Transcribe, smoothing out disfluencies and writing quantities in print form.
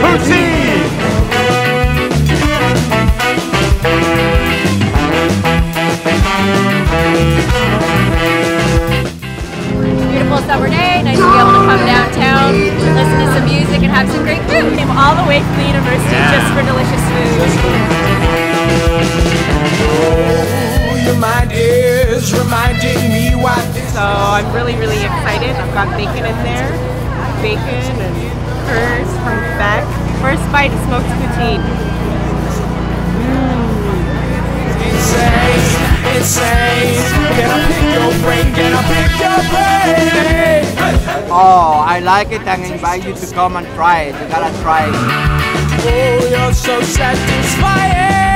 poutine! Beautiful summer day, nice to be able to come downtown, listen to some music and have some great food. Came all the way from the university just for delicious food. Oh, your mind is reminding me what. So I'm really excited. I've got bacon in there, bacon and curds from Quebec. First bite of smoked poutine. Insane. Can I pick your brain? Can I pick your brain? Oh, I like it and invite you to come and try it. You gotta try it. Oh, you're so satisfying.